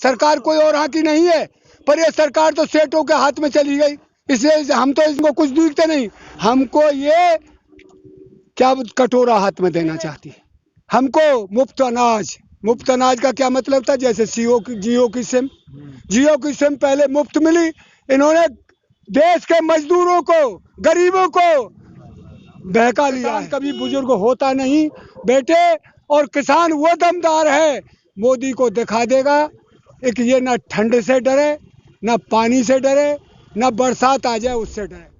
सरकार कोई और हाथ की नहीं है, पर ये सरकार तो सेठों के हाथ में चली गई, इसलिए हम तो इसको कुछ दिखते नहीं। हमको ये क्या कटोरा हाथ में देना चाहती है, हमको मुफ्त अनाज का क्या मतलब था? जैसे जियो की सिम पहले मुफ्त मिली, इन्होंने देश के मजदूरों को, गरीबों को बहका लिया है। कभी बुजुर्ग होता नहीं बेटे, और किसान वो दमदार है, मोदी को दिखा देगा एक ये ना ठंड से डरे, ना पानी से डरे, ना बरसात आ जाए उससे डरे।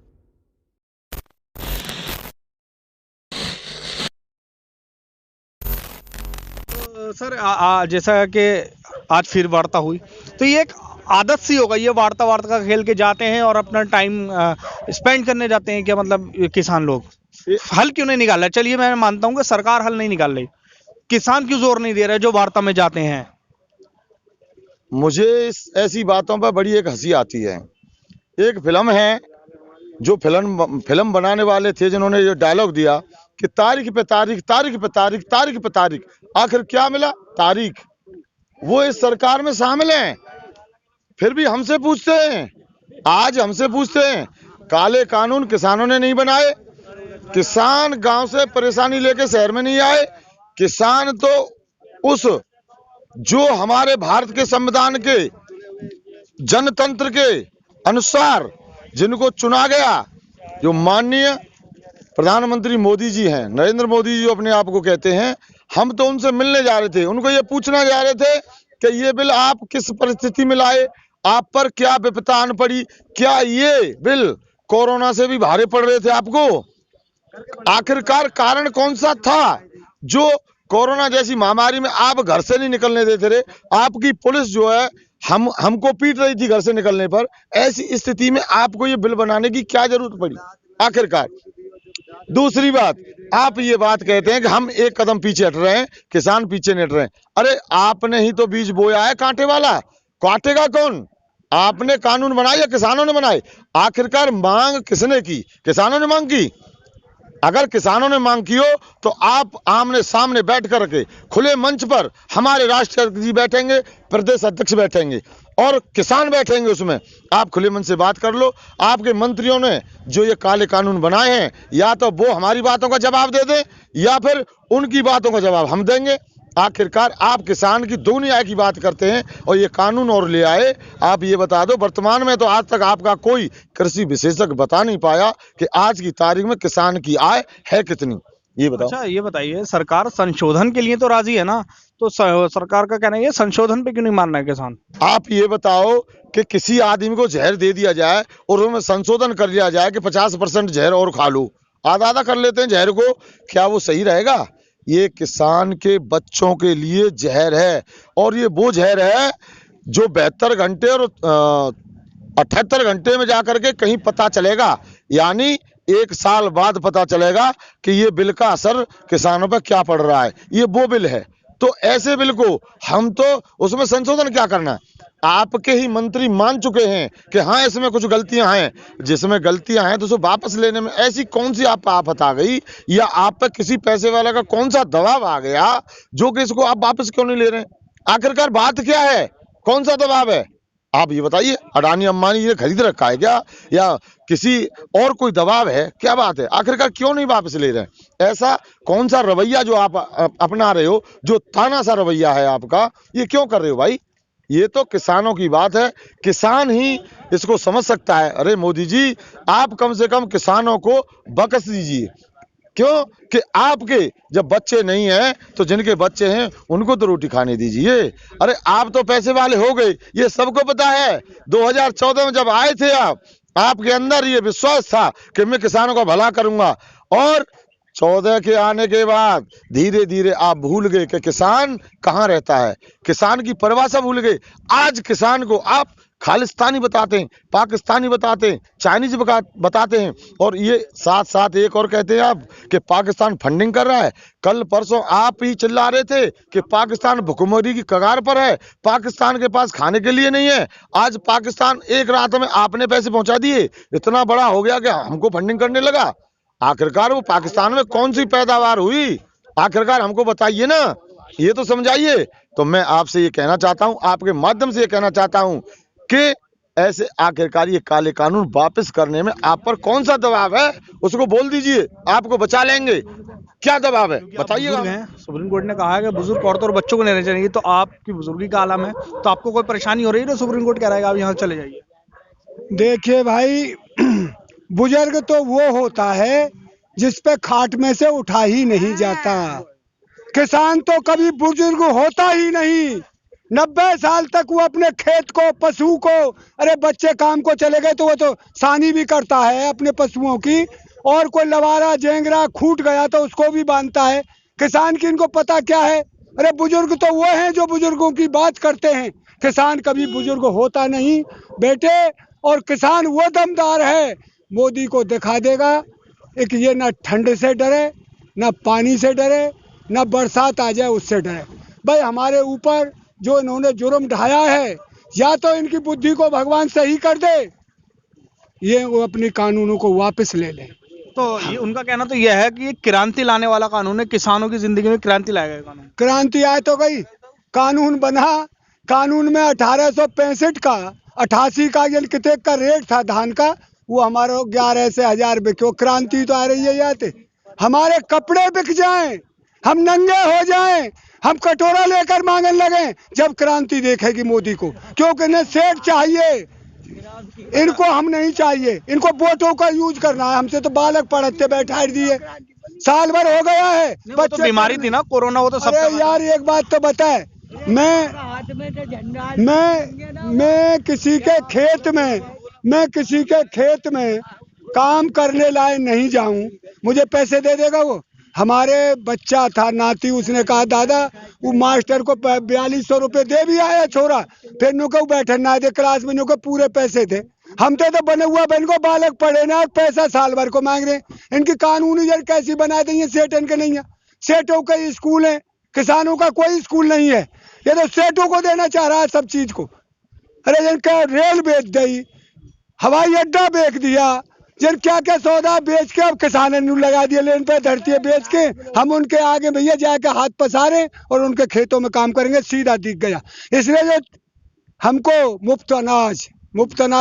सर जैसा कि आज फिर वार्ता हुई, तो ये एक आदत सी हो गई है, वार्ता का खेल के जाते हैं और अपना टाइम स्पेंड करने जाते हैं। क्या मतलब किसान लोग हल क्यों नहीं निकाल रहे? चलिए मैं मानता हूँ कि सरकार हल नहीं निकाल रही, किसान क्यों जोर नहीं दे रहे जो वार्ता में जाते हैं? मुझे ऐसी बातों पर बड़ी एक हंसी आती है। एक फिल्म है, जो फिल्म बनाने वाले थे जिन्होंने ये डायलॉग दिया कि तारीख पे तारीख, तारीख पे तारीख, तारीख पे तारीख, आखिर क्या मिला? तारीख। वो इस सरकार में शामिल हैं, फिर भी हमसे पूछते हैं, आज हमसे पूछते हैं। काले कानून किसानों ने नहीं बनाए, किसान गांव से परेशानी लेके शहर में नहीं आए। किसान तो उस जो हमारे भारत के संविधान के जनतंत्र के अनुसार जिनको चुना गया, जो माननीय प्रधानमंत्री मोदी जी हैं, नरेंद्र मोदी जी अपने आप को कहते हैं, हम तो उनसे मिलने जा रहे थे, उनको ये पूछना जा रहे थे कि ये बिल आप किस परिस्थिति में लाए, आप पर क्या विपदा आन पड़ी, क्या ये बिल कोरोना से भी भारे पड़ रहे थे आपको? आखिरकार कारण कौन सा था जो कोरोना जैसी महामारी में आप घर से नहीं निकलने देते रहे? आपकी पुलिस जो है हमको पीट रही थी घर से निकलने पर। ऐसी स्थिति में आपको ये बिल बनाने की क्या जरूरत पड़ी आखिरकार? दूसरी बात, आप ये बात कहते हैं कि हम एक कदम पीछे हट रहे हैं, किसान पीछे नहीं हट रहे हैं। अरे आपने ही तो बीज बोया है कांटे वाला, काटेगा कौन? आपने कानून बनाए या किसानों ने बनाए? आखिरकार मांग किसने की? किसानों ने मांग की। अगर किसानों ने मांग की हो तो आप आमने सामने बैठ करके खुले मंच पर हमारे राष्ट्रीय जी बैठेंगे, प्रदेश अध्यक्ष बैठेंगे और किसान बैठेंगे, उसमें आप खुले मन से बात कर लो। आपके मंत्रियों ने जो ये काले कानून बनाए हैं, या तो वो हमारी बातों का जवाब दे दें या फिर उनकी बातों का जवाब हम देंगे। आखिरकार आप किसान की दो न्याय की बात करते हैं और ये कानून और ले आए। आप ये बता दो, वर्तमान में तो आज तक आपका कोई कृषि विशेषज्ञ बता नहीं पाया कि आज की तारीख में किसान की आय है कितनी, ये बताओ। अच्छा ये बताइए, सरकार संशोधन के लिए तो राजी है ना, तो सरकार का कहना है संशोधन पे क्यों नहीं मान रहा है किसान? आप ये बताओ कि किसी आदमी को जहर दे दिया जाए और उसमें संशोधन कर लिया जाए कि 50% जहर और खा लो, आधा आधा कर लेते हैं जहर को, क्या वो सही रहेगा? ये किसान के बच्चों के लिए जहर है, और ये वो जहर है जो 72 घंटे और 78 घंटे में जाकर के कहीं पता चलेगा, यानी 1 साल बाद पता चलेगा कि ये बिल का असर किसानों पर क्या पड़ रहा है। ये वो बिल है, तो ऐसे बिल को हम तो उसमें संशोधन क्या करना है? आपके ही मंत्री मान चुके हैं कि हाँ इसमें कुछ गलतियां हैं, जिसमें गलतियां हैं तो उसे वापस लेने में ऐसी कौन सी आप आफत आ गई, या आप पर किसी पैसे वाला का कौन सा दबाव आ गया जो कि इसको आप वापस क्यों नहीं ले रहे हैं? आखिरकार बात क्या है, कौन सा दबाव है? आप ये बताइए। अडानी अंबानी ये खरीद रखा है क्या, या किसी और कोई दबाव है? क्या बात है? आखिरकार क्यों नहीं वापस ले रहे हैं? ऐसा कौन सा रवैया जो आप अपना रहे हो, जो ताना सा रवैया है आपका, ये क्यों कर रहे हो भाई? ये तो किसानों की बात है, किसान ही इसको समझ सकता है। अरे मोदी जी, आप कम से कम किसानों को बख्श दीजिए। क्यों कि आपके जब बच्चे नहीं हैं तो जिनके बच्चे हैं उनको तो रोटी खाने दीजिए। अरे आप तो पैसे वाले हो गए, ये सबको पता है। 2014 में जब आए थे आपके अंदर ये विश्वास था कि मैं किसानों का भला करूंगा, और 14 के आने के बाद धीरे धीरे आप भूल गए कि किसान कहाँ रहता है, किसान की परिभाषा भूल गए। आज किसान को आप खालिस्तानी बताते हैं, पाकिस्तानी बताते हैं, चाइनीज बताते हैं, और ये साथ साथ एक और कहते हैं आप कि पाकिस्तान फंडिंग कर रहा है। कल परसों आप ही चिल्ला रहे थे कि पाकिस्तान भुखमरी की कगार पर है, पाकिस्तान के पास खाने के लिए नहीं है। आज पाकिस्तान एक रात में आपने पैसे पहुंचा दिए, इतना बड़ा हो गया कि हमको फंडिंग करने लगा। आखिरकार वो पाकिस्तान में कौन सी पैदावार हुई? आखिरकार हमको बताइए ना, ये तो समझाइए तो मैं आपसे ये कहना चाहता हूँ, आपके माध्यम से ये कहना चाहता हूँ कि ऐसे आखिरकार ये काले कानून वापस करने में आप पर कौन सा दबाव है, उसको बोल दीजिए, आपको बचा लेंगे। क्या दबाव है क्योंकि आप बताइएगा। बुजुर्ग हैं, सुप्रीम कोर्ट ने कहा है कि बुजुर्ग औरतों और बच्चों को नहीं रहना चाहिए, तो आपकी बुजुर्गी का आलम है, तो आपको कोई परेशानी हो रही है तो सुप्रीम कोर्ट कह रहा है कि आप यहाँ से चले जाइए। देखिए भाई, बुजुर्ग तो वो होता है जिस पे खाट में से उठा ही नहीं जाता। किसान तो कभी बुजुर्ग होता ही नहीं। 90 साल तक वो अपने खेत को, पशु को, अरे बच्चे काम को चले गए तो वो तो सानी भी करता है अपने पशुओं की, और कोई लवारा जेंगरा खूट गया तो उसको भी बांधता है। किसान की इनको पता क्या है? अरे बुजुर्ग तो वो हैं जो बुजुर्गों की बात करते हैं। किसान कभी बुजुर्ग होता नहीं बेटे। और किसान वो दमदार है, मोदी को दिखा देगा एक ये ना ठंड से डरे, ना पानी से डरे, ना बरसात आ जाए उससे डरे। भाई हमारे ऊपर जो इन्होंने जुर्म ढाया है, या तो इनकी बुद्धि को भगवान सही कर दे, ये वो अपनी कानूनों को वापस ले ले। तो ये उनका कहना तो यह है कि ये क्रांति लाने वाला कानून है, किसानों की जिंदगी में क्रांति लाएगा ये कानून। क्रांति आए तो गई, कानून बना, कानून में 1865 का 88 का ये कितने का रेट था धान का, वो हमारे 11 से 1000 बिके। क्रांति तो आ रही है याते, हमारे कपड़े बिक जाएं, हम नंगे हो जाएं, हम कटोरा लेकर मांगने लगे जब क्रांति देखेगी मोदी को, क्योंकि इन्हें सेठ चाहिए, इनको हम नहीं चाहिए। इनको वोटों का यूज करना है, हमसे तो बालक पढ़ते बैठा दिए, साल भर हो गया है। वो तो बीमारी थी ना कोरोना, वो तो सब। अरे यार एक बात तो बताए, मैं किसी के खेत में काम करने लाए नहीं जाऊं, मुझे पैसे दे देगा वो? हमारे बच्चा था नाती, उसने कहा दादा वो मास्टर को 4200 रुपये दे भी आया छोरा, फिर नुको बैठे ना दे क्लास में, नुको पूरे पैसे थे। हम तो बने हुआ बन को बालक पढ़े ना, और पैसा साल भर को मांग रहे। इनकी कानूनी जड़ कैसी बना देंगे? सेठन के नहीं है, सेठों का स्कूल है, किसानों का कोई स्कूल नहीं है। ये तो सेठों को देना चाह रहा है सब चीज को। अरे इनका रेल बेच दी, हवाई अड्डा बेच दिया, जिन क्या क्या सौदा बेच के अब किसानों ने लगा दिया लेन पे धरती बेच के। हम उनके आगे भैया जाके हाथ पसारे और उनके खेतों में काम करेंगे, सीधा दिख गया। इसलिए जो हमको मुफ्त अनाज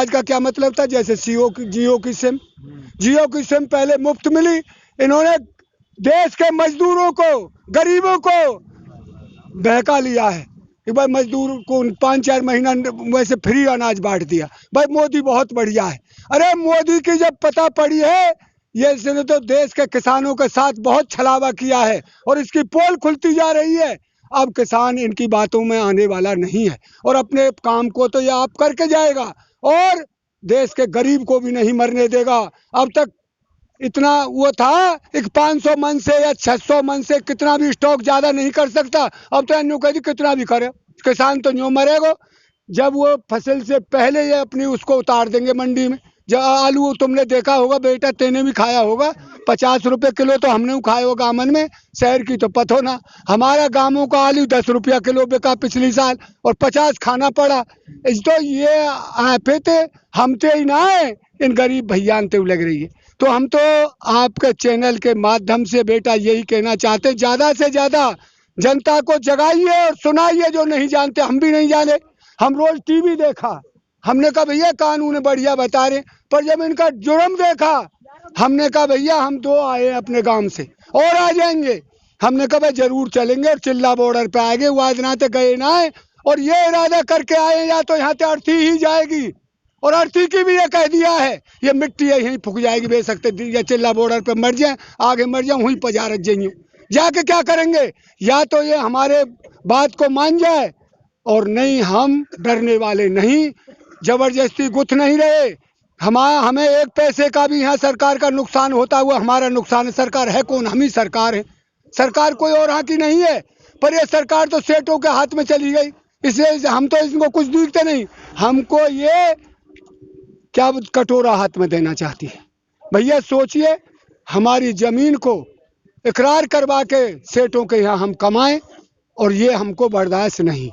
का क्या मतलब था? जैसे जियो की सिम पहले मुफ्त मिली, इन्होंने देश के मजदूरों को, गरीबों को बहका लिया है कि भाई मजदूर को 5-4 महीना वैसे फ्री अनाज बांट दिया। भाई मोदी बहुत बढ़िया है। अरे मोदी की जब पता पड़ी है, ये इसने तो देश के किसानों के साथ बहुत छलावा किया है और इसकी पोल खुलती जा रही है। अब किसान इनकी बातों में आने वाला नहीं है और अपने काम को तो ये आप करके जाएगा और देश के गरीब को भी नहीं मरने देगा। अब तक इतना वो था एक 500 मन से या 600 मन से कितना भी स्टॉक ज्यादा नहीं कर सकता, अब तो अन्य कह कितना भी करे, किसान तो न्यू मरेगा। जब वो फसल से पहले ये अपनी उसको उतार देंगे मंडी में। जब आलू तुमने देखा होगा बेटा, तेने भी खाया होगा, 50 रुपये किलो तो हमने खाया होगा गामन में, शहर की तो पतो ना। हमारा गांवों का आलू 10 रुपया किलो बिका पिछली साल और 50 खाना पड़ा। इस तो ये आफत हमते ही ना है, इन गरीब भैया लग रही है। तो हम तो आपके चैनल के माध्यम से बेटा यही कहना चाहते, ज्यादा से ज्यादा जनता को जगाइए और सुनाइए जो नहीं जानते। हम भी नहीं जाने, हम रोज टीवी देखा, हमने कहा भैया कानून बढ़िया बता रहे, पर जब इनका जुर्म देखा हमने कहा भैया हम 2 आए अपने गांव से और आ जाएंगे। हमने कहा भाई जरूर चलेंगे और चिल्ला बॉर्डर पे आएंगे, वो आज ना तो गए ना है और ये इरादा करके आए या तो यहाँ से अर्थी ही जाएगी और अर्थी की भी ये कह दिया है ये मिट्टी यहीं फूक जाएगी, बे सकते या चिल्ला बॉर्डर पे मर जाए, आगे मर जाए, वहीं पजारत जाइए। जाके क्या करेंगे? या तो ये हमारे बात को मान जाए और नहीं, हम डरने वाले नहीं, जबरदस्ती गुथ नहीं रहे। हमें एक पैसे का भी यहाँ सरकार का नुकसान होता हुआ हमारा नुकसान है। सरकार है कौन? हम ही सरकार है, सरकार कोई और यहाँ की नहीं है। पर ये सरकार तो सेठों के हाथ में चली गई, इसलिए हम तो इनको कुछ दिखते नहीं। हमको ये क्या कटोरा हाथ में देना चाहती है? भैया सोचिए, हमारी जमीन को इकरार करवा के सेठों के यहाँ हम कमाएं और ये हमको बर्दाश्त नहीं।